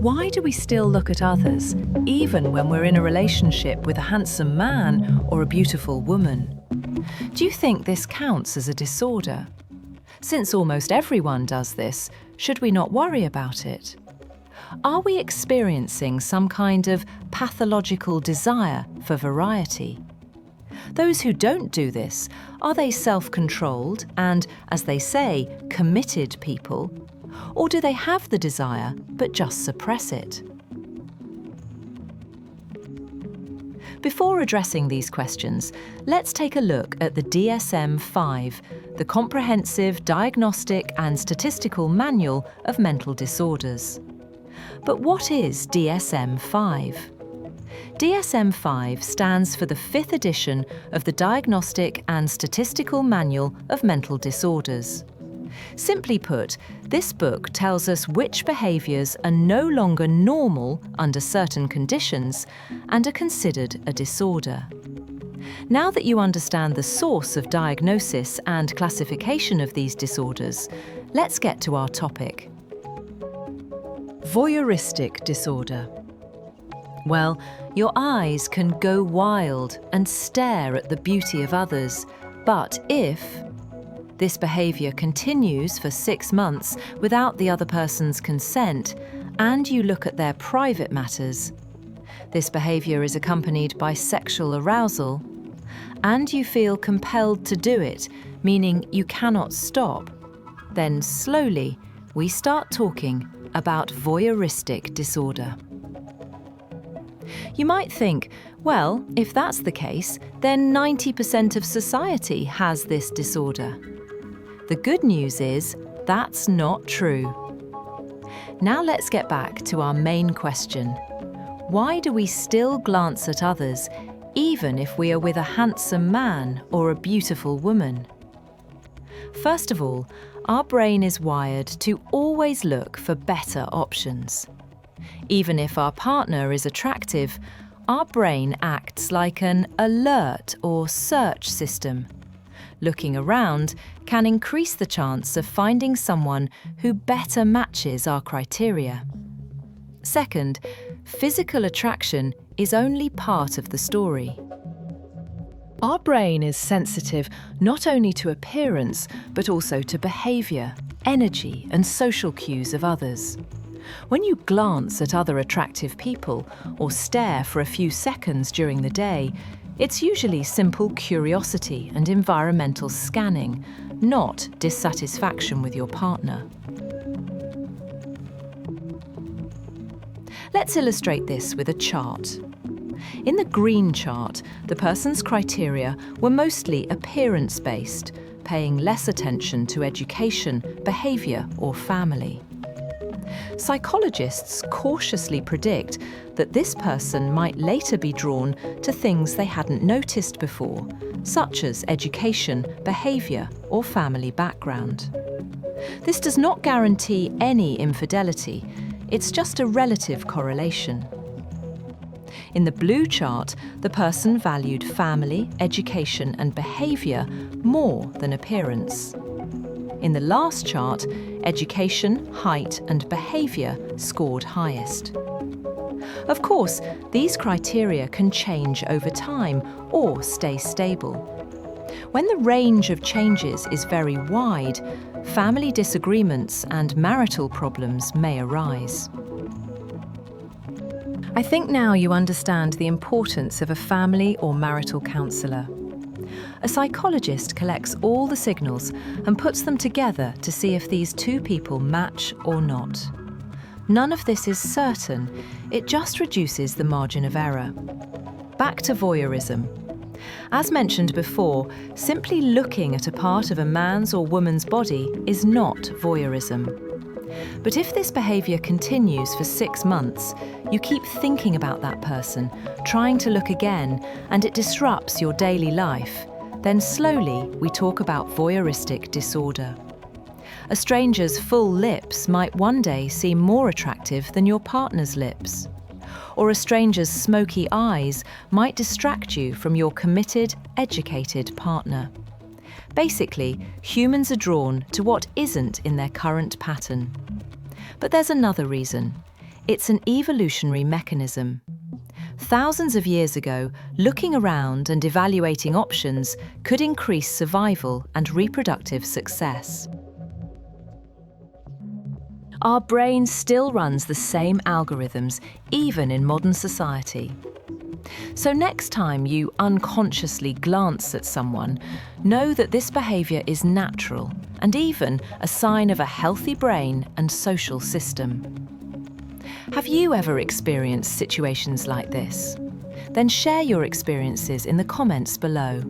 Why do we still look at others, even when we're in a relationship with a handsome man or a beautiful woman? Do you think this counts as a disorder? Since almost everyone does this, should we not worry about it? Are we experiencing some kind of pathological desire for variety? Those who don't do this, are they self-controlled and, as they say, committed people? Or do they have the desire but just suppress it? Before addressing these questions, let's take a look at the DSM-5, the Comprehensive Diagnostic and Statistical Manual of Mental Disorders. But what is DSM-5? DSM-5 stands for the 5th edition of the Diagnostic and Statistical Manual of Mental Disorders. Simply put, this book tells us which behaviours are no longer normal under certain conditions and are considered a disorder. Now that you understand the source of diagnosis and classification of these disorders, let's get to our topic. Voyeuristic disorder. Well, your eyes can go wild and stare at the beauty of others, but if this behaviour continues for 6 months without the other person's consent, and you look at their private matters, this behaviour is accompanied by sexual arousal, and you feel compelled to do it, meaning you cannot stop, then slowly we start talking about voyeuristic disorder. You might think, well, if that's the case, then 90% of society has this disorder. The good news is, that's not true. Now let's get back to our main question. Why do we still glance at others, even if we are with a handsome man or a beautiful woman? First of all, our brain is wired to always look for better options. Even if our partner is attractive, our brain acts like an alert or search system. Looking around can increase the chance of finding someone who better matches our criteria. Second, physical attraction is only part of the story. Our brain is sensitive not only to appearance, but also to behaviour, energy, and social cues of others. When you glance at other attractive people or stare for a few seconds during the day, it's usually simple curiosity and environmental scanning, not dissatisfaction with your partner. Let's illustrate this with a chart. In the green chart, the person's criteria were mostly appearance-based, paying less attention to education, behaviour, or family. Psychologists cautiously predict that this person might later be drawn to things they hadn't noticed before, such as education, behaviour, or family background. This does not guarantee any infidelity, it's just a relative correlation. In the blue chart, the person valued family, education, and behaviour more than appearance. In the last chart, education, height, and behaviour scored highest. Of course, these criteria can change over time or stay stable. When the range of changes is very wide, family disagreements and marital problems may arise. I think now you understand the importance of a family or marital counsellor. A psychologist collects all the signals and puts them together to see if these two people match or not. None of this is certain, it just reduces the margin of error. Back to voyeurism. As mentioned before, simply looking at a part of a man's or woman's body is not voyeurism. But if this behaviour continues for 6 months, you keep thinking about that person, trying to look again, and it disrupts your daily life, then slowly we talk about voyeuristic disorder. A stranger's full lips might one day seem more attractive than your partner's lips. Or a stranger's smoky eyes might distract you from your committed, educated partner. Basically, humans are drawn to what isn't in their current pattern. But there's another reason. It's an evolutionary mechanism. Thousands of years ago, looking around and evaluating options could increase survival and reproductive success. Our brain still runs the same algorithms, even in modern society. So next time you unconsciously glance at someone, know that this behaviour is natural and even a sign of a healthy brain and social system. Have you ever experienced situations like this? Then share your experiences in the comments below.